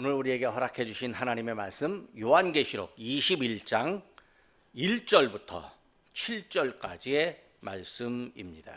오늘 우리에게 허락해 주신 하나님의 말씀 요한계시록 21장 1절부터 7절까지의 말씀입니다.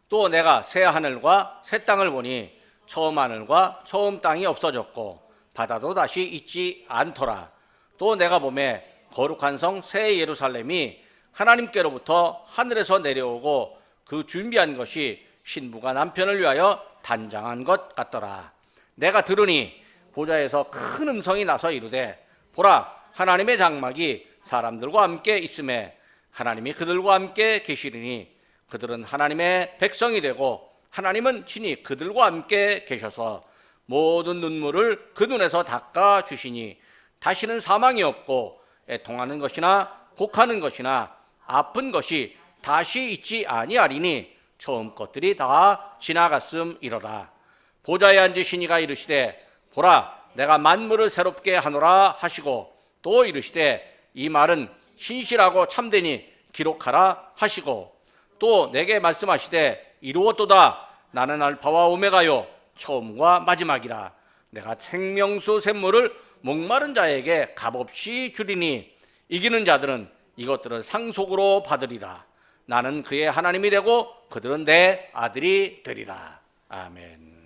또 내가 새 하늘과 새 땅을 보니 처음 하늘과 처음 땅이 없어졌고 바다도 다시 있지 않더라. 또 내가 보매 거룩한 성 새 예루살렘이 하나님께로부터 하늘에서 내려오고 그 준비한 것이 신부가 남편을 위하여 단장한 것 같더라. 내가 들으니 보좌에서 큰 음성이 나서 이르되 보라, 하나님의 장막이 사람들과 함께 있음에 하나님이 그들과 함께 계시리니 그들은 하나님의 백성이 되고 하나님은 친히 그들과 함께 계셔서 모든 눈물을 그 눈에서 닦아 주시니 다시는 사망이 없고 애통하는 것이나 곡하는 것이나 아픈 것이 다시 있지 아니하리니 처음 것들이 다 지나갔음이로라. 보좌에 앉으신 이가 이르시되 보라, 내가 만물을 새롭게 하노라 하시고 또 이르시되 이 말은 신실하고 참되니 기록하라 하시고 또 내게 말씀하시되 이루었도다. 나는 알파와 오메가요 처음과 마지막이라. 내가 생명수 샘물을 목마른 자에게 값없이 주리니 이기는 자들은 이것들을 상속으로 받으리라. 나는 그의 하나님이 되고 그들은 내 아들이 되리라. 아멘.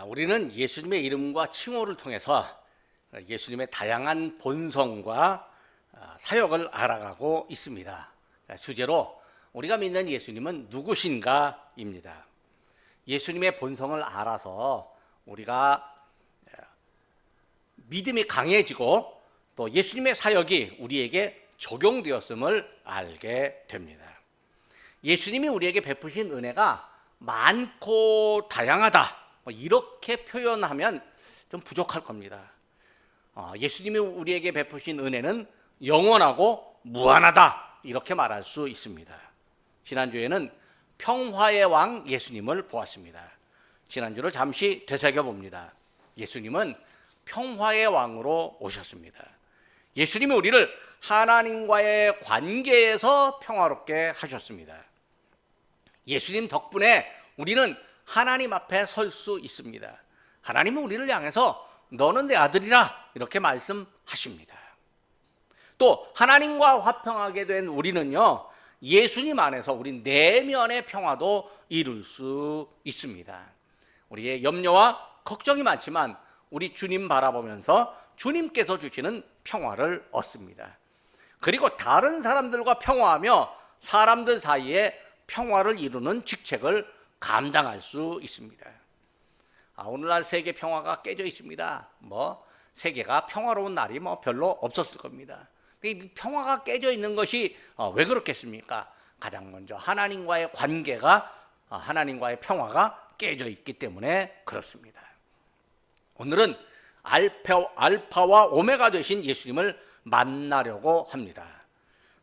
우리는 예수님의 이름과 칭호를 통해서 예수님의 다양한 본성과 사역을 알아가고 있습니다. 주제로 우리가 믿는 예수님은 누구신가입니다. 예수님의 본성을 알아서 우리가 믿음이 강해지고 또 예수님의 사역이 우리에게 적용되었음을 알게 됩니다. 예수님이 우리에게 베푸신 은혜가 많고 다양하다, 이렇게 표현하면 좀 부족할 겁니다. 예수님이 우리에게 베푸신 은혜는 영원하고 무한하다, 이렇게 말할 수 있습니다. 지난주에는 평화의 왕 예수님을 보았습니다. 지난주를 잠시 되새겨 봅니다. 예수님은 평화의 왕으로 오셨습니다. 예수님이 우리를 하나님과의 관계에서 평화롭게 하셨습니다. 예수님 덕분에 우리는 하나님 앞에 설 수 있습니다. 하나님은 우리를 향해서 너는 내 아들이라 이렇게 말씀하십니다. 또 하나님과 화평하게 된 우리는요, 예수님 안에서 우리 내면의 평화도 이룰 수 있습니다. 우리의 염려와 걱정이 많지만 우리 주님 바라보면서 주님께서 주시는 평화를 얻습니다. 그리고 다른 사람들과 평화하며 사람들 사이에 평화를 이루는 직책을 감당할 수 있습니다. 오늘날 세계 평화가 깨져 있습니다. 세계가 평화로운 날이 별로 없었을 겁니다. 이 평화가 깨져 있는 것이 왜 그렇겠습니까? 가장 먼저 하나님과의 관계가, 하나님과의 평화가 깨져 있기 때문에 그렇습니다. 오늘은 알파와 오메가 되신 예수님을 만나려고 합니다.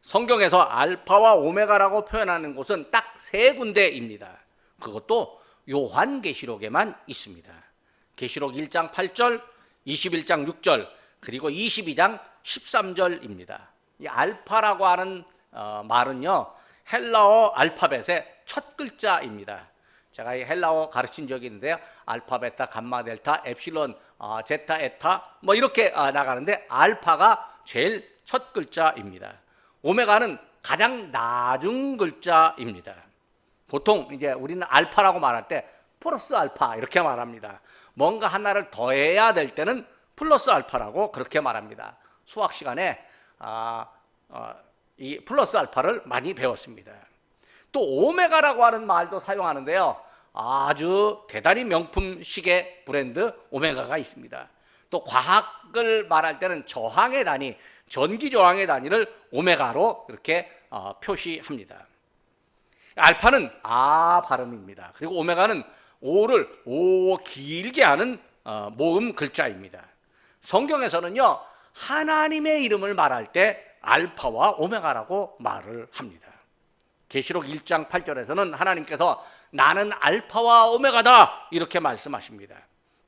성경에서 알파와 오메가라고 표현하는 곳은 딱 3군데입니다. 그것도 요한계시록에만 있습니다. 계시록 1장 8절, 21장 6절, 그리고 22장 13절입니다. 이 알파라고 하는 말은요, 헬라어 알파벳의 첫 글자입니다. 제가 이 헬라어 가르친 적이 있는데요, 알파, 베타, 감마, 델타, 엡실론, 제타, 에타 이렇게 나가는데 알파가 제일 첫 글자입니다. 오메가는 가장 낮은 글자입니다. 보통 이제 우리는 알파라고 말할 때 플러스 알파 이렇게 말합니다. 뭔가 하나를 더해야 될 때는 플러스 알파라고 그렇게 말합니다. 수학 시간에 이 플러스 알파를 많이 배웠습니다. 또 오메가라고 하는 말도 사용하는데요, 아주 대단히 명품 시계 브랜드 오메가가 있습니다. 또 과학을 말할 때는 저항의 단위, 전기 저항의 단위를 오메가로 이렇게 표시합니다. 알파는 아 발음입니다. 그리고 오메가는 오를 오 길게 하는 모음 글자입니다. 성경에서는요, 하나님의 이름을 말할 때 알파와 오메가라고 말을 합니다. 계시록 1장 8절에서는 하나님께서 나는 알파와 오메가다 이렇게 말씀하십니다.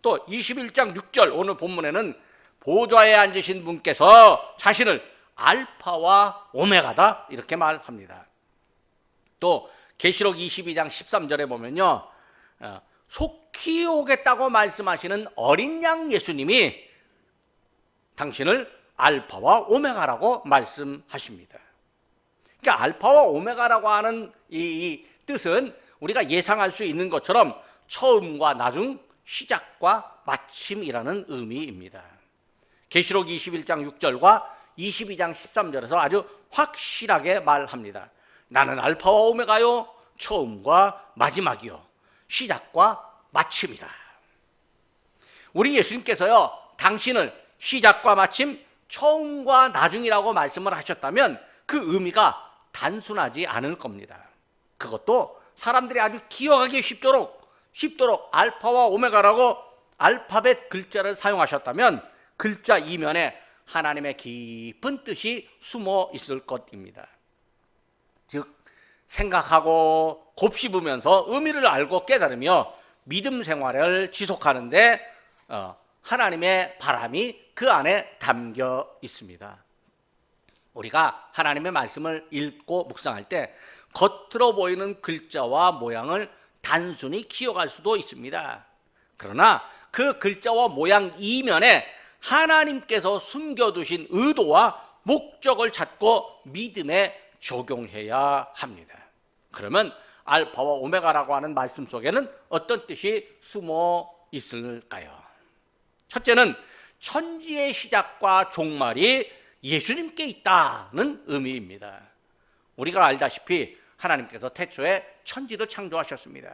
또 21장 6절 오늘 본문에는 보좌에 앉으신 분께서 자신을 알파와 오메가다 이렇게 말합니다. 또 계시록 22장 13절에 보면요, 속히 오겠다고 말씀하시는 어린 양 예수님이 당신을 알파와 오메가라고 말씀하십니다. 그러니까 알파와 오메가라고 하는 이 뜻은 우리가 예상할 수 있는 것처럼 처음과 나중, 시작과 마침이라는 의미입니다. 계시록 21장 6절과 22장 13절에서 아주 확실하게 말합니다. 나는 알파와 오메가요, 처음과 마지막이요, 시작과 마침이다. 우리 예수님께서요, 당신을 시작과 마침, 처음과 나중이라고 말씀을 하셨다면 그 의미가 단순하지 않을 겁니다. 그것도 사람들이 아주 기억하기 쉽도록 알파와 오메가라고 알파벳 글자를 사용하셨다면 글자 이면에 하나님의 깊은 뜻이 숨어 있을 것입니다. 즉 생각하고 곱씹으면서 의미를 알고 깨달으며 믿음 생활을 지속하는데 하나님의 바람이 그 안에 담겨 있습니다. 우리가 하나님의 말씀을 읽고 묵상할 때 겉으로 보이는 글자와 모양을 단순히 기억할 수도 있습니다. 그러나 그 글자와 모양 이면에 하나님께서 숨겨두신 의도와 목적을 찾고 믿음에 적용해야 합니다. 그러면 알파와 오메가라고 하는 말씀 속에는 어떤 뜻이 숨어 있을까요? 첫째는 천지의 시작과 종말이 예수님께 있다는 의미입니다. 우리가 알다시피 하나님께서 태초에 천지를 창조하셨습니다.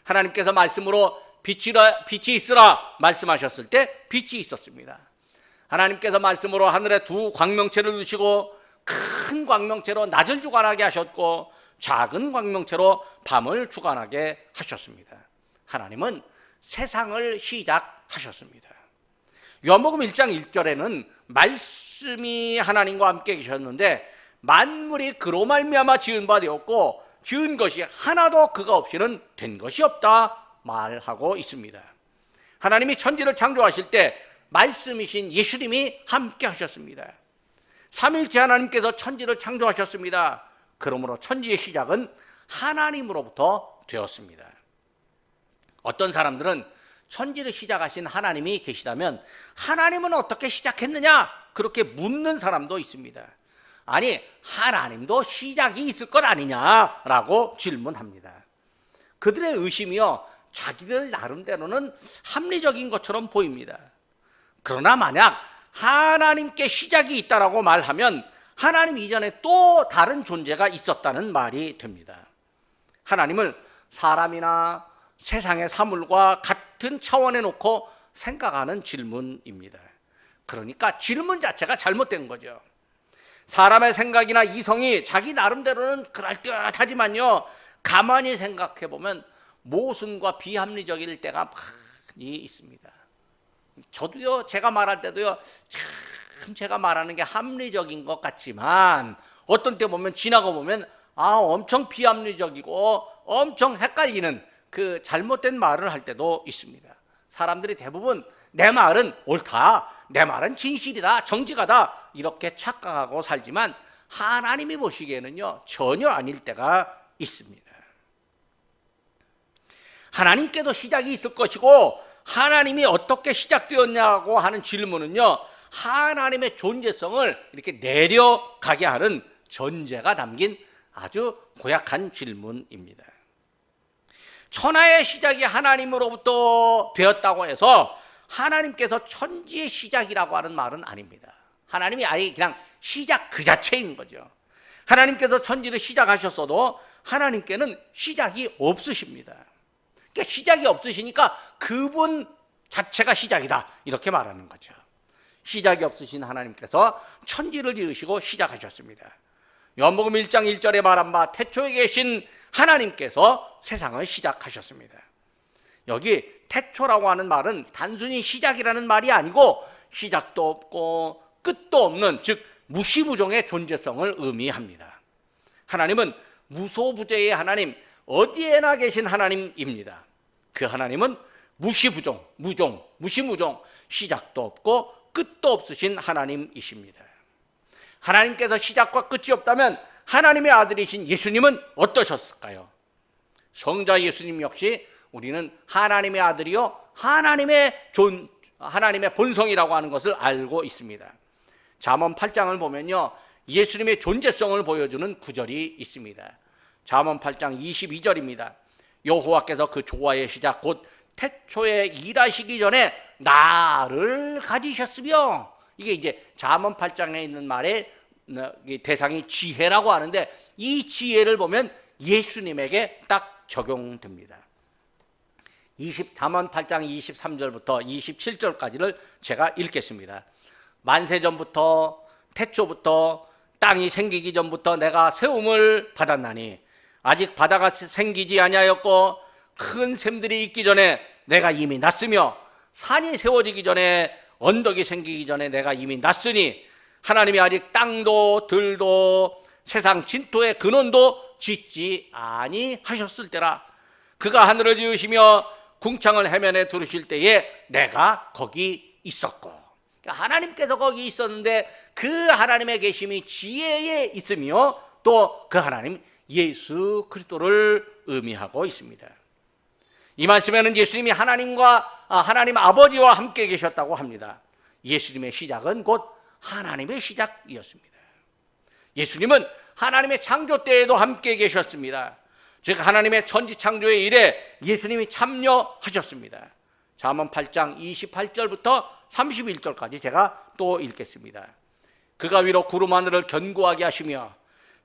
하나님께서 말씀으로 빛이 있으라 말씀하셨을 때 빛이 있었습니다. 하나님께서 말씀으로 하늘에 두 광명체를 두시고 큰 광명체로 낮을 주관하게 하셨고 작은 광명체로 밤을 주관하게 하셨습니다. 하나님은 세상을 시작하셨습니다. 요한복음 1장 1절에는 말씀이 하나님과 함께 계셨는데 만물이 그로 말미암아 지은 바 되었고 지은 것이 하나도 그가 없이는 된 것이 없다 말하고 있습니다. 하나님이 천지를 창조하실 때 말씀이신 예수님이 함께 하셨습니다. 삼위일체 하나님께서 천지를 창조하셨습니다. 그러므로 천지의 시작은 하나님으로부터 되었습니다. 어떤 사람들은 천지를 시작하신 하나님이 계시다면 하나님은 어떻게 시작했느냐 그렇게 묻는 사람도 있습니다. 아니 하나님도 시작이 있을 것 아니냐라고 질문합니다. 그들의 의심이요 자기들 나름대로는 합리적인 것처럼 보입니다. 그러나 만약 하나님께 시작이 있다라고 말하면 하나님 이전에 또 다른 존재가 있었다는 말이 됩니다. 하나님을 사람이나 세상의 사물과 같은 차원에 놓고 생각하는 질문입니다. 그러니까 질문 자체가 잘못된 거죠. 사람의 생각이나 이성이 자기 나름대로는 그럴듯하지만요 가만히 생각해 보면 모순과 비합리적일 때가 많이 있습니다. 저도요 제가 말할 때도요 참 제가 말하는 게 합리적인 것 같지만 어떤 때 보면 지나가 보면 엄청 비합리적이고 엄청 헷갈리는 그 잘못된 말을 할 때도 있습니다. 사람들이 대부분 내 말은 옳다, 내 말은 진실이다, 정직하다 이렇게 착각하고 살지만 하나님이 보시기에는요 전혀 아닐 때가 있습니다. 하나님께도 시작이 있을 것이고 하나님이 어떻게 시작되었냐고 하는 질문은요 하나님의 존재성을 이렇게 내려가게 하는 전제가 담긴 아주 고약한 질문입니다. 천하의 시작이 하나님으로부터 되었다고 해서 하나님께서 천지의 시작이라고 하는 말은 아닙니다. 하나님이 아예 그냥 시작 그 자체인 거죠. 하나님께서 천지를 시작하셨어도 하나님께는 시작이 없으십니다. 그러니까 시작이 없으시니까 그분 자체가 시작이다 이렇게 말하는 거죠. 시작이 없으신 하나님께서 천지를 지으시고 시작하셨습니다. 요한복음 1장 1절에 말한 바 태초에 계신 하나님께서 세상을 시작하셨습니다. 여기 태초라고 하는 말은 단순히 시작이라는 말이 아니고 시작도 없고 끝도 없는 즉 무시무종의 존재성을 의미합니다. 하나님은 무소부재의 하나님, 어디에나 계신 하나님입니다. 그 하나님은 무시부종, 무시무종, 시작도 없고 끝도 없으신 하나님이십니다. 하나님께서 시작과 끝이 없다면 하나님의 아들이신 예수님은 어떠셨을까요? 성자 예수님 역시 우리는 하나님의 아들이요 하나님의 본성이라고 하는 것을 알고 있습니다. 잠언 8장을 보면요, 예수님의 존재성을 보여주는 구절이 있습니다. 잠언 8장 22절입니다. 여호와께서 그 조화의 시작 곧 태초에 일하시기 전에 나를 가지셨으며, 이게 이제 잠언 8장에 있는 말의 대상이 지혜라고 하는데, 이 지혜를 보면 예수님에게 딱 적용됩니다. 잠언 8장 23절부터 27절까지를 제가 읽겠습니다. 만세전부터 태초부터 땅이 생기기 전부터 내가 세움을 받았나니 아직 바다가 생기지 아니하였고 큰 샘들이 있기 전에 내가 이미 났으며 산이 세워지기 전에 언덕이 생기기 전에 내가 이미 났으니 하나님이 아직 땅도 들도 세상 진토의 근원도 짓지 아니하셨을 때라. 그가 하늘을 지으시며 궁창을 해면에 두르실 때에 내가 거기 있었고. 그러니까 하나님께서 거기 있었는데 그 하나님의 계심이 지혜에 있으며 또 그 하나님 예수 그리스도를 의미하고 있습니다. 이 말씀에는 예수님이 하나님 아버지와 함께 계셨다고 합니다. 예수님의 시작은 곧 하나님의 시작이었습니다. 예수님은 하나님의 창조 때에도 함께 계셨습니다. 즉 하나님의 천지창조의 일에 예수님이 참여하셨습니다. 잠언 8장 28절부터 31절까지 제가 또 읽겠습니다. 그가 위로 구름 하늘을 견고하게 하시며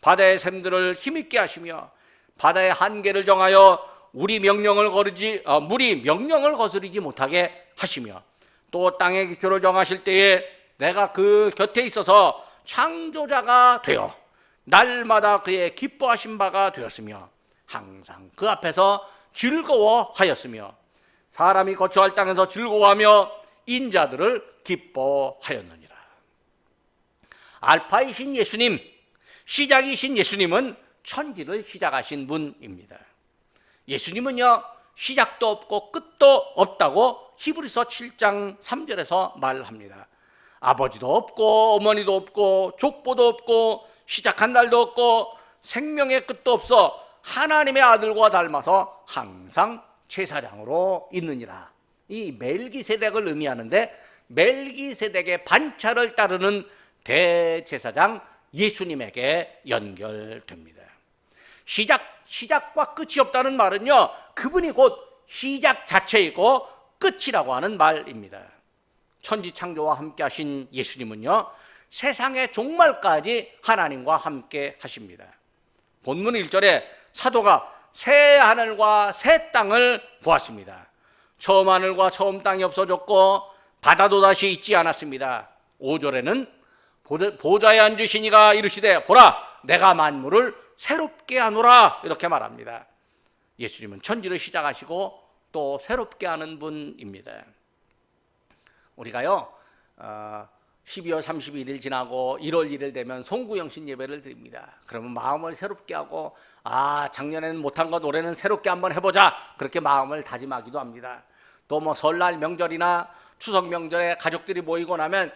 바다의 샘들을 힘있게 하시며 바다의 한계를 정하여 물이 명령을 거스르지 못하게 하시며 또 땅의 기초를 정하실 때에 내가 그 곁에 있어서 창조자가 되어 날마다 그의 기뻐하신 바가 되었으며 항상 그 앞에서 즐거워하였으며 사람이 거처할 땅에서 즐거워하며 인자들을 기뻐하였느니라. 알파이신 예수님, 시작이신 예수님은 천지를 시작하신 분입니다. 예수님은요, 시작도 없고 끝도 없다고 히브리서 7장 3절에서 말합니다. 아버지도 없고 어머니도 없고 족보도 없고 시작한 날도 없고 생명의 끝도 없어 하나님의 아들과 닮아서 항상 제사장으로 있느니라. 이 멜기세덱을 의미하는데 멜기세덱의 반차를 따르는 대제사장 예수님에게 연결됩니다. 시작과 끝이 없다는 말은요, 그분이 곧 시작 자체이고 끝이라고 하는 말입니다. 천지창조와 함께 하신 예수님은요, 세상의 종말까지 하나님과 함께 하십니다. 본문 1절에 사도가 새 하늘과 새 땅을 보았습니다. 처음 하늘과 처음 땅이 없어졌고 바다도 다시 있지 않았습니다. 5절에는 보좌에 앉으신 이가 이르시되 보라 내가 만물을 새롭게 하노라 이렇게 말합니다. 예수님은 천지를 시작하시고 또 새롭게 하는 분입니다. 우리가요 12월 31일 지나고 1월 1일 되면 송구영신 예배를 드립니다. 그러면 마음을 새롭게 하고 작년에는 못한 것 올해는 새롭게 한번 해보자 그렇게 마음을 다짐하기도 합니다. 또 뭐 설날 명절이나 추석 명절에 가족들이 모이고 나면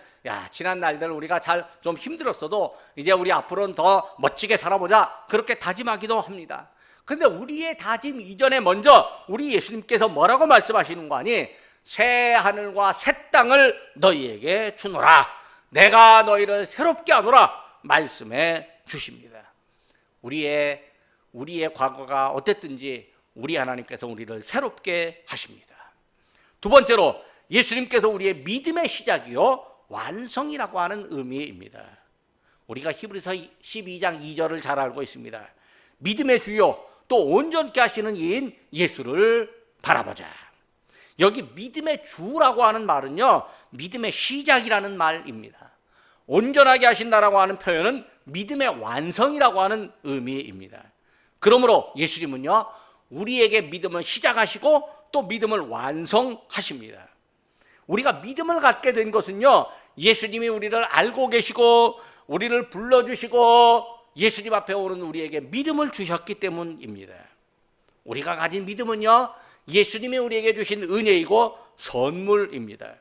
지난 날들 우리가 잘 좀 힘들었어도 이제 우리 앞으로는 더 멋지게 살아보자 그렇게 다짐하기도 합니다. 근데 우리의 다짐 이전에 먼저 우리 예수님께서 뭐라고 말씀하시는 거 아니? 새 하늘과 새 땅을 너희에게 주노라. 내가 너희를 새롭게 하노라 말씀해 주십니다. 우리의 과거가 어땠든지 우리 하나님께서 우리를 새롭게 하십니다. 두 번째로 예수님께서 우리의 믿음의 시작이요 완성이라고 하는 의미입니다. 우리가 히브리서 12장 2절을 잘 알고 있습니다. 믿음의 주요 또 온전케 하시는 이인 예수를 바라보자. 여기 믿음의 주라고 하는 말은요 믿음의 시작이라는 말입니다. 온전하게 하신다라고 하는 표현은 믿음의 완성이라고 하는 의미입니다. 그러므로 예수님은요 우리에게 믿음을 시작하시고 또 믿음을 완성하십니다. 우리가 믿음을 갖게 된 것은요 예수님이 우리를 알고 계시고 우리를 불러주시고 예수님 앞에 오는 우리에게 믿음을 주셨기 때문입니다. 우리가 가진 믿음은요 예수님이 우리에게 주신 은혜이고 선물입니다.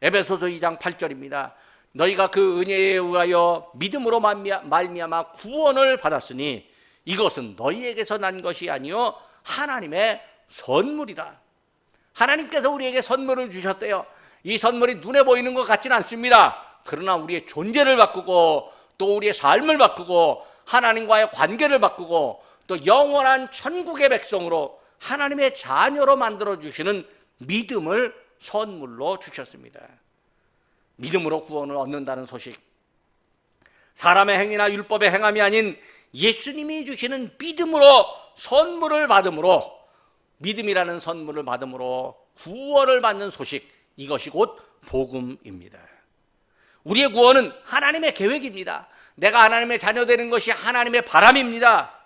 에베소서 2장 8절입니다. 너희가 그 은혜에 의하여 믿음으로 말미암아 구원을 받았으니 이것은 너희에게서 난 것이 아니요 하나님의 선물이라. 하나님께서 우리에게 선물을 주셨대요. 이 선물이 눈에 보이는 것 같지는 않습니다. 그러나 우리의 존재를 바꾸고 또 우리의 삶을 바꾸고 하나님과의 관계를 바꾸고 또 영원한 천국의 백성으로 하나님의 자녀로 만들어주시는 믿음을 선물로 주셨습니다. 믿음으로 구원을 얻는다는 소식, 사람의 행위나 율법의 행함이 아닌 예수님이 주시는 믿음으로 선물을 받음으로, 믿음이라는 선물을 받음으로 구원을 받는 소식, 이것이 곧 복음입니다. 우리의 구원은 하나님의 계획입니다. 내가 하나님의 자녀 되는 것이 하나님의 바람입니다.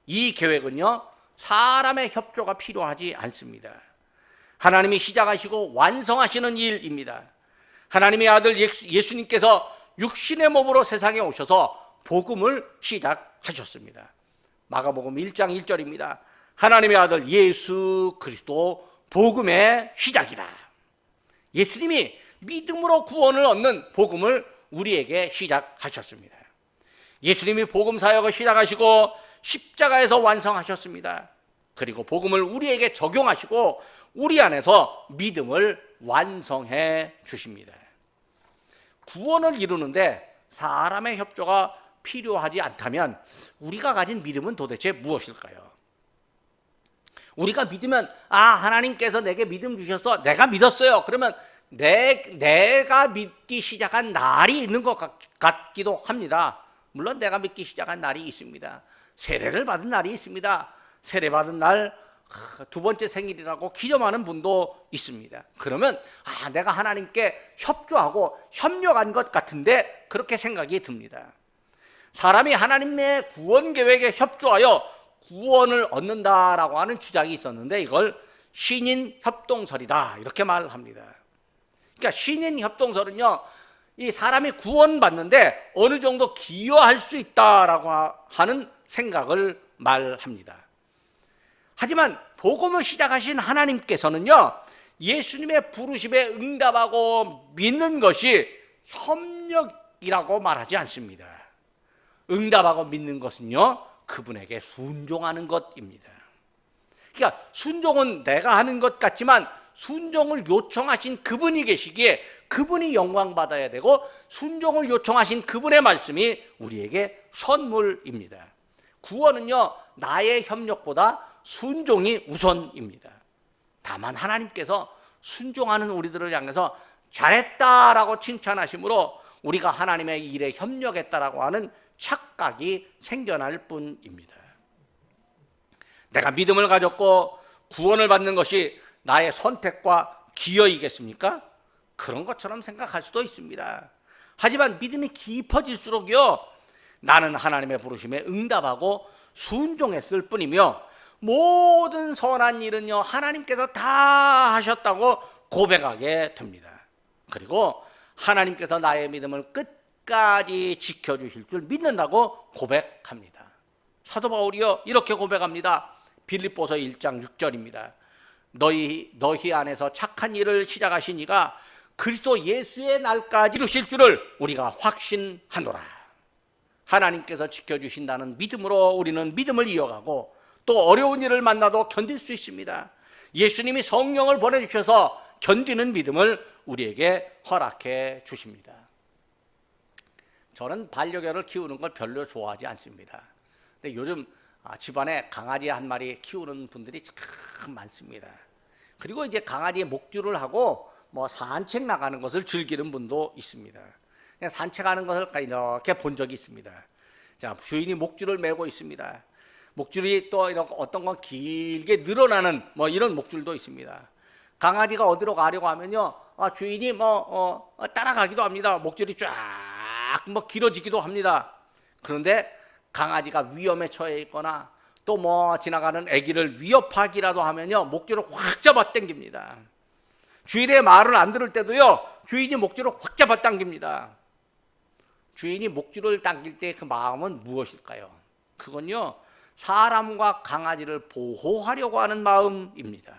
이 계획은요, 사람의 협조가 필요하지 않습니다. 하나님이 시작하시고 완성하시는 일입니다. 하나님의 아들 예수님께서 육신의 몸으로 세상에 오셔서 복음을 시작하셨습니다. 마가복음 1장 1절입니다. 하나님의 아들 예수 그리스도 복음의 시작이라. 예수님이 믿음으로 구원을 얻는 복음을 우리에게 시작하셨습니다. 예수님이 복음 사역을 시작하시고 십자가에서 완성하셨습니다. 그리고 복음을 우리에게 적용하시고 우리 안에서 믿음을 완성해 주십니다. 구원을 이루는데 사람의 협조가 필요하지 않다면 우리가 가진 믿음은 도대체 무엇일까요? 우리가 믿으면 하나님께서 내게 믿음 주셔서 내가 믿었어요. 그러면 내가 믿기 시작한 날이 있는 것 같기도 합니다. 물론 내가 믿기 시작한 날이 있습니다. 세례를 받은 날이 있습니다. 세례 받은 날 두 번째 생일이라고 기념하는 분도 있습니다. 그러면 내가 하나님께 협조하고 협력한 것 같은데 그렇게 생각이 듭니다. 사람이 하나님의 구원 계획에 협조하여 구원을 얻는다라고 하는 주장이 있었는데 이걸 신인 협동설이다 이렇게 말합니다. 그러니까 신인 협동설은요, 이 사람이 구원받는데 어느 정도 기여할 수 있다라고 하는 생각을 말합니다. 하지만 복음을 시작하신 하나님께서는요, 예수님의 부르심에 응답하고 믿는 것이 협력이라고 말하지 않습니다. 응답하고 믿는 것은요, 그분에게 순종하는 것입니다. 그러니까 순종은 내가 하는 것 같지만 순종을 요청하신 그분이 계시기에 그분이 영광 받아야 되고 순종을 요청하신 그분의 말씀이 우리에게 선물입니다. 구원은요, 나의 협력보다 순종이 우선입니다. 다만 하나님께서 순종하는 우리들을 향해서 잘했다라고 칭찬하심으로 우리가 하나님의 일에 협력했다라고 하는 착각이 생겨날 뿐입니다. 내가 믿음을 가졌고 구원을 받는 것이 나의 선택과 기여이겠습니까? 그런 것처럼 생각할 수도 있습니다. 하지만 믿음이 깊어질수록요, 나는 하나님의 부르심에 응답하고 순종했을 뿐이며 모든 선한 일은요, 하나님께서 다 하셨다고 고백하게 됩니다. 그리고 하나님께서 나의 믿음을 끝까지 지켜주실 줄 믿는다고 고백합니다. 사도 바울이요, 이렇게 고백합니다. 빌립보서 1장 6절입니다. 너희 안에서 착한 일을 시작하신 이가 그리스도 예수의 날까지 이루실 줄을 우리가 확신하노라. 하나님께서 지켜주신다는 믿음으로 우리는 믿음을 이어가고 또 어려운 일을 만나도 견딜 수 있습니다. 예수님이 성령을 보내주셔서 견디는 믿음을 우리에게 허락해 주십니다. 저는 반려견을 키우는 걸 별로 좋아하지 않습니다. 근데 요즘 집안에 강아지 한 마리 키우는 분들이 참 많습니다. 그리고 이제 강아지에 목줄을 하고 산책 나가는 것을 즐기는 분도 있습니다. 그냥 산책하는 것을 이렇게 본 적이 있습니다. 자, 주인이 목줄을 메고 있습니다. 목줄이 또 이렇게 어떤 건 길게 늘어나는 이런 목줄도 있습니다. 강아지가 어디로 가려고 하면요, 주인이 따라가기도 합니다. 목줄이 쫙 길어지기도 합니다. 그런데 강아지가 위험에 처해 있거나 또 지나가는 아기를 위협하기라도 하면요, 목줄을 확 잡아 당깁니다. 주인의 말을 안 들을 때도요, 주인이 목줄을 확 잡아 당깁니다. 주인이 목줄을 당길 때 그 마음은 무엇일까요? 그건요, 사람과 강아지를 보호하려고 하는 마음입니다.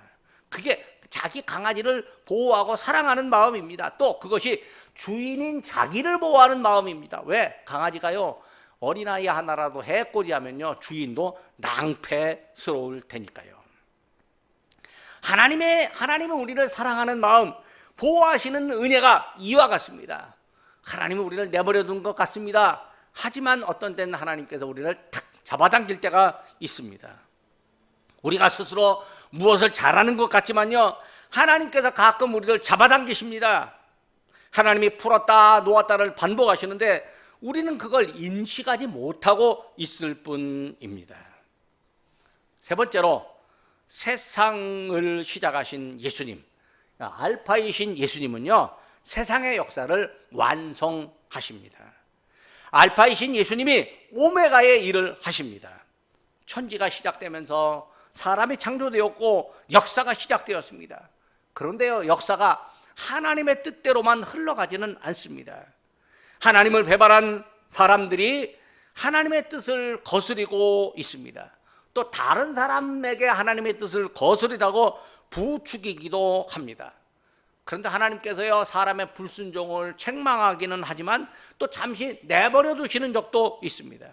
그게 자기 강아지를 보호하고 사랑하는 마음입니다. 또 그것이 주인인 자기를 보호하는 마음입니다. 왜? 강아지가요, 어린아이 하나라도 해코지하면요, 주인도 낭패스러울 테니까요. 하나님은 우리를 사랑하는 마음, 보호하시는 은혜가 이와 같습니다. 하나님은 우리를 내버려 둔 것 같습니다. 하지만 어떤 때는 하나님께서 우리를 탁 잡아당길 때가 있습니다. 우리가 스스로 무엇을 잘하는 것 같지만요, 하나님께서 가끔 우리를 잡아당기십니다. 하나님이 풀었다 놓았다를 반복하시는데 우리는 그걸 인식하지 못하고 있을 뿐입니다. 세 번째로, 세상을 시작하신 예수님, 알파이신 예수님은요, 세상의 역사를 완성하십니다. 알파이신 예수님이 오메가의 일을 하십니다. 천지가 시작되면서 사람이 창조되었고 역사가 시작되었습니다. 그런데요, 역사가 하나님의 뜻대로만 흘러가지는 않습니다. 하나님을 배반한 사람들이 하나님의 뜻을 거스리고 있습니다. 또 다른 사람에게 하나님의 뜻을 거스리라고 부추기기도 합니다. 그런데 하나님께서요, 사람의 불순종을 책망하기는 하지만 또 잠시 내버려 두시는 적도 있습니다.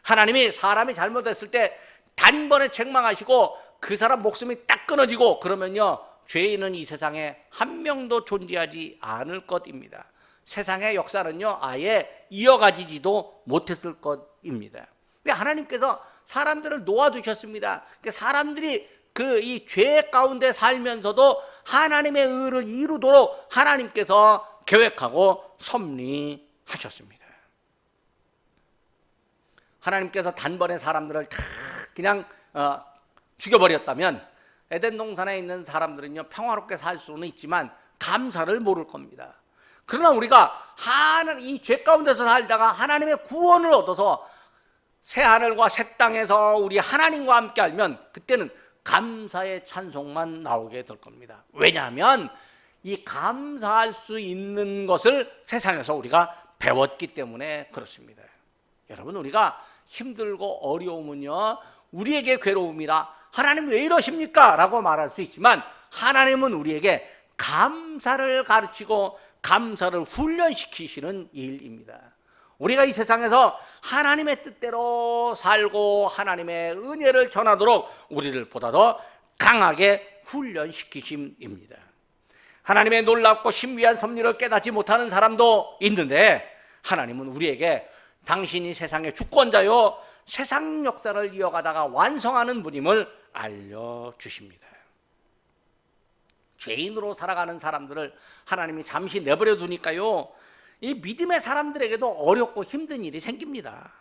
하나님이 사람이 잘못했을 때 단번에 책망하시고 그 사람 목숨이 딱 끊어지고 그러면요, 죄인은 이 세상에 한 명도 존재하지 않을 것입니다. 세상의 역사는요, 아예 이어가지지도 못했을 것입니다. 하나님께서 사람들을 놓아두셨습니다. 사람들이 이 죄 가운데 살면서도 하나님의 의를 이루도록 하나님께서 계획하고 섭리하셨습니다. 하나님께서 단번에 사람들을 다 그냥 죽여버렸다면 에덴 동산에 있는 사람들은요, 평화롭게 살 수는 있지만 감사를 모를 겁니다. 그러나 우리가 이 죄 가운데서 살다가 하나님의 구원을 얻어서 새 하늘과 새 땅에서 우리 하나님과 함께 알면 그때는 감사의 찬송만 나오게 될 겁니다. 왜냐하면 이 감사할 수 있는 것을 세상에서 우리가 배웠기 때문에 그렇습니다. 여러분, 우리가 힘들고 어려움은요, 우리에게 괴로움이라 하나님 왜 이러십니까? 라고 말할 수 있지만 하나님은 우리에게 감사를 가르치고 감사를 훈련시키시는 일입니다. 우리가 이 세상에서 하나님의 뜻대로 살고 하나님의 은혜를 전하도록 우리를 보다 더 강하게 훈련시키심입니다. 하나님의 놀랍고 신비한 섭리를 깨닫지 못하는 사람도 있는데 하나님은 우리에게 당신이 세상의 주권자요, 세상 역사를 이어가다가 완성하는 분임을 알려주십니다. 죄인으로 살아가는 사람들을 하나님이 잠시 내버려 두니까요, 이 믿음의 사람들에게도 어렵고 힘든 일이 생깁니다.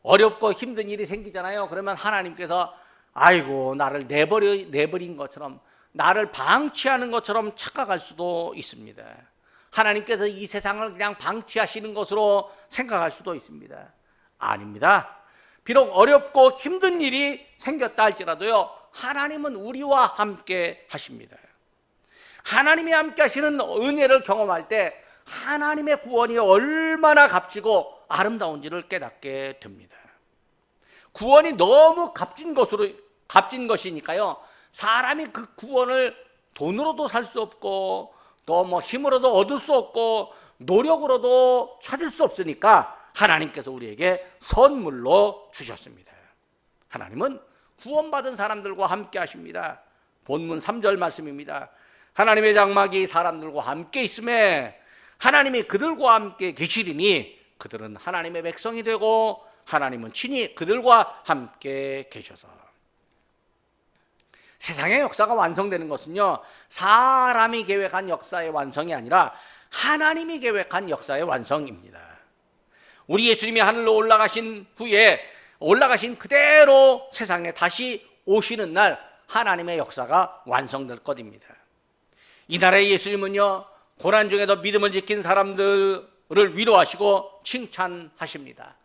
어렵고 힘든 일이 생기잖아요. 그러면 하나님께서 아이고, 나를 내버린 것처럼, 나를 방치하는 것처럼 착각할 수도 있습니다. 하나님께서 이 세상을 그냥 방치하시는 것으로 생각할 수도 있습니다. 아닙니다. 비록 어렵고 힘든 일이 생겼다 할지라도요, 하나님은 우리와 함께 하십니다. 하나님이 함께 하시는 은혜를 경험할 때 하나님의 구원이 얼마나 값지고 아름다운지를 깨닫게 됩니다. 구원이 너무 값진 것이니까요, 사람이 그 구원을 돈으로도 살 수 없고 또 힘으로도 얻을 수 없고 노력으로도 찾을 수 없으니까 하나님께서 우리에게 선물로 주셨습니다. 하나님은 구원받은 사람들과 함께 하십니다. 본문 3절 말씀입니다. 하나님의 장막이 사람들과 함께 있음에 하나님이 그들과 함께 계시리니 그들은 하나님의 백성이 되고 하나님은 친히 그들과 함께 계셔서. 세상의 역사가 완성되는 것은요, 사람이 계획한 역사의 완성이 아니라 하나님이 계획한 역사의 완성입니다. 우리 예수님이 하늘로 올라가신 후에 올라가신 그대로 세상에 다시 오시는 날 하나님의 역사가 완성될 것입니다. 이날의 예수님은요, 고난 중에도 믿음을 지킨 사람들을 위로하시고 칭찬하십니다.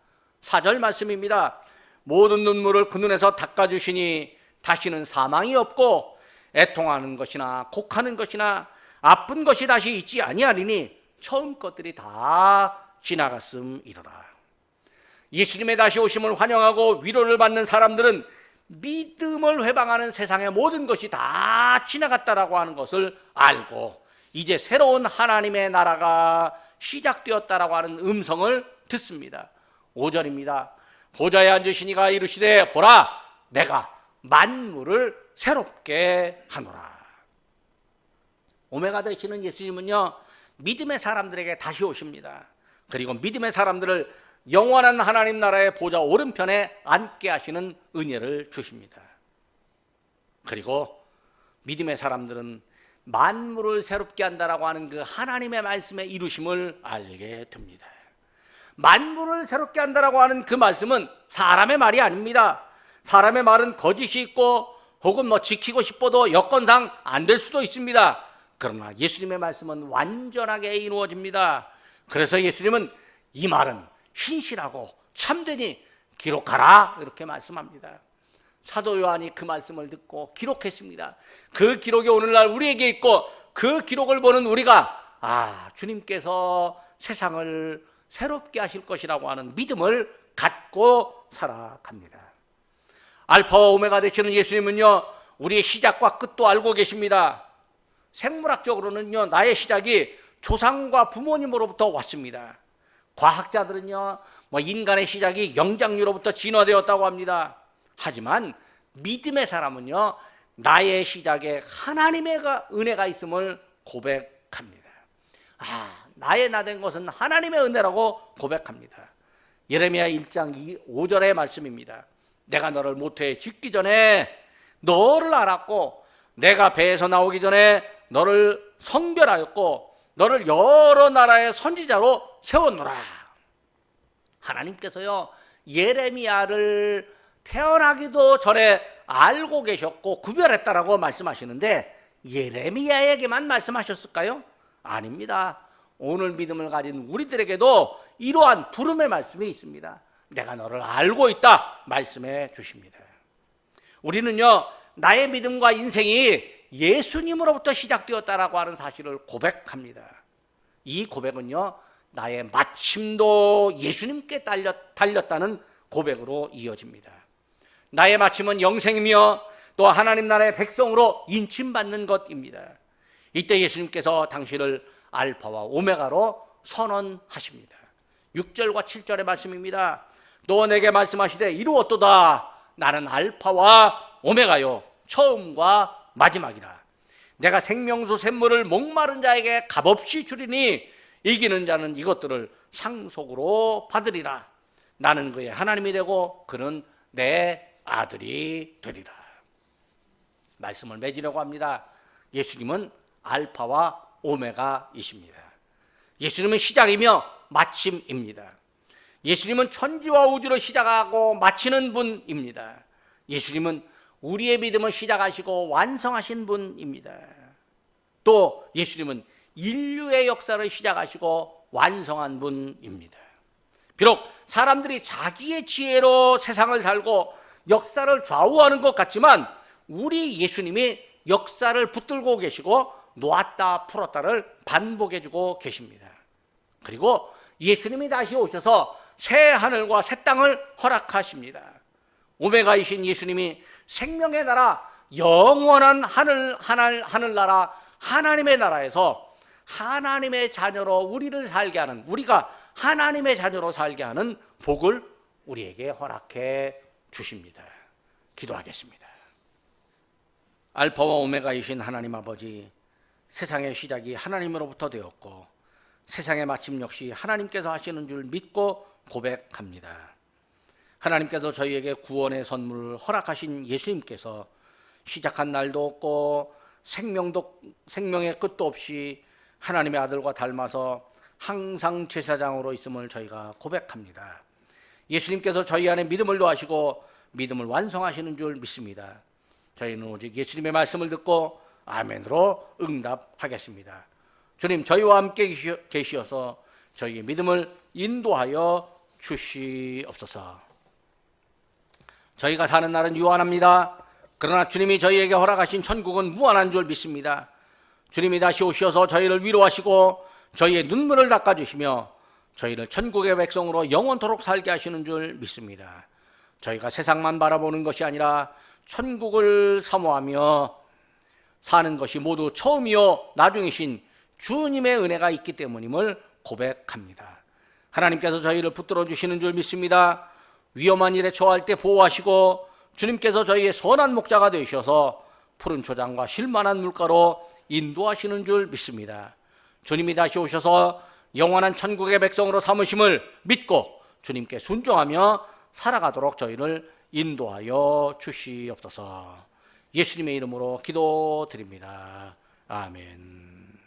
4절 말씀입니다. 모든 눈물을 그 눈에서 닦아주시니 다시는 사망이 없고 애통하는 것이나 곡하는 것이나 아픈 것이 다시 있지 아니하리니 처음 것들이 다 지나갔음이로라. 예수님의 다시 오심을 환영하고 위로를 받는 사람들은 믿음을 회방하는 세상의 모든 것이 다 지나갔다라고 하는 것을 알고 이제 새로운 하나님의 나라가 시작되었다라고 하는 음성을 듣습니다. 5절입니다. 보좌에 앉으시니가 이르시되 보라, 내가 만물을 새롭게 하노라. 오메가 되시는 예수님은요, 믿음의 사람들에게 다시 오십니다. 그리고 믿음의 사람들을 영원한 하나님 나라의 보좌 오른편에 앉게 하시는 은혜를 주십니다. 그리고 믿음의 사람들은 만물을 새롭게 한다라고 하는 그 하나님의 말씀의 이루심을 알게 됩니다. 만물을 새롭게 한다라고 하는 그 말씀은 사람의 말이 아닙니다. 사람의 말은 거짓이 있고 혹은 지키고 싶어도 여건상 안 될 수도 있습니다. 그러나 예수님의 말씀은 완전하게 이루어집니다. 그래서 예수님은 이 말은 신실하고 참되니 기록하라 이렇게 말씀합니다. 사도 요한이 그 말씀을 듣고 기록했습니다. 그 기록이 오늘날 우리에게 있고 그 기록을 보는 우리가 주님께서 세상을 새롭게 하실 것이라고 하는 믿음을 갖고 살아갑니다. 알파와 오메가 되시는 예수님은요, 우리의 시작과 끝도 알고 계십니다. 생물학적으로는요, 나의 시작이 조상과 부모님으로부터 왔습니다. 과학자들은요, 인간의 시작이 영장류로부터 진화되었다고 합니다. 하지만 믿음의 사람은요, 나의 시작에 하나님의 은혜가 있음을 고백합니다. 나의 나된 것은 하나님의 은혜라고 고백합니다. 예레미야 1장 5절의 말씀입니다. 내가 너를 모태에 짓기 전에 너를 알았고 내가 배에서 나오기 전에 너를 선별하였고 너를 여러 나라의 선지자로 세웠노라. 하나님께서요, 예레미야를 태어나기도 전에 알고 계셨고 구별했다라고 말씀하시는데 예레미야에게만 말씀하셨을까요? 아닙니다. 오늘 믿음을 가진 우리들에게도 이러한 부름의 말씀이 있습니다. 내가 너를 알고 있다 말씀해 주십니다. 우리는요, 나의 믿음과 인생이 예수님으로부터 시작되었다라고 하는 사실을 고백합니다. 이 고백은요, 나의 마침도 예수님께 달렸다는 고백으로 이어집니다. 나의 마침은 영생이며 또 하나님 나라의 백성으로 인침받는 것입니다. 이때 예수님께서 당신을 알파와 오메가로 선언하십니다. 6절과 7절의 말씀입니다. 또 내게 말씀하시되 이루었도다. 나는 알파와 오메가요, 처음과 마지막이라. 내가 생명수 샘물을 목마른 자에게 값없이 주리니 이기는 자는 이것들을 상속으로 받으리라. 나는 그의 하나님이 되고 그는 내 아들이 되리라. 말씀을 맺으려고 합니다. 예수님은 알파와 오메가이십니다. 예수님은 시작이며 마침입니다. 예수님은 천지와 우주를 시작하고 마치는 분입니다. 예수님은 우리의 믿음을 시작하시고 완성하신 분입니다. 또 예수님은 인류의 역사를 시작하시고 완성한 분입니다. 비록 사람들이 자기의 지혜로 세상을 살고 역사를 좌우하는 것 같지만 우리 예수님이 역사를 붙들고 계시고 놓았다 풀었다를 반복해주고 계십니다. 그리고 예수님이 다시 오셔서 새 하늘과 새 땅을 허락하십니다. 오메가이신 예수님이 생명의 나라, 영원한 하늘나라, 하나님의 나라에서 하나님의 자녀로 우리를 살게 하는, 우리가 하나님의 자녀로 살게 하는 복을 우리에게 허락해 주십니다. 기도하겠습니다. 알파와 오메가이신 하나님 아버지, 세상의 시작이 하나님으로부터 되었고 세상의 마침 역시 하나님께서 하시는 줄 믿고 고백합니다. 하나님께서 저희에게 구원의 선물을 허락하신 예수님께서 시작한 날도 없고 생명의 끝도 없이 하나님의 아들과 닮아서 항상 제사장으로 있음을 저희가 고백합니다. 예수님께서 저희 안에 믿음을 더하시고 믿음을 완성하시는 줄 믿습니다. 저희는 오직 예수님의 말씀을 듣고 아멘으로 응답하겠습니다. 주님, 저희와 함께 계시어서 저희의 믿음을 인도하여 주시옵소서. 저희가 사는 날은 유한합니다. 그러나 주님이 저희에게 허락하신 천국은 무한한 줄 믿습니다. 주님이 다시 오셔서 저희를 위로하시고 저희의 눈물을 닦아주시며 저희를 천국의 백성으로 영원토록 살게 하시는 줄 믿습니다. 저희가 세상만 바라보는 것이 아니라 천국을 사모하며 사는 것이 모두 처음이요 나중이신 주님의 은혜가 있기 때문임을 고백합니다. 하나님께서 저희를 붙들어 주시는 줄 믿습니다. 위험한 일에 처할 때 보호하시고 주님께서 저희의 선한 목자가 되셔서 푸른 초장과 쉴만한 물가로 인도하시는 줄 믿습니다. 주님이 다시 오셔서 영원한 천국의 백성으로 삼으심을 믿고 주님께 순종하며 살아가도록 저희를 인도하여 주시옵소서. 예수님의 이름으로 기도드립니다. 아멘.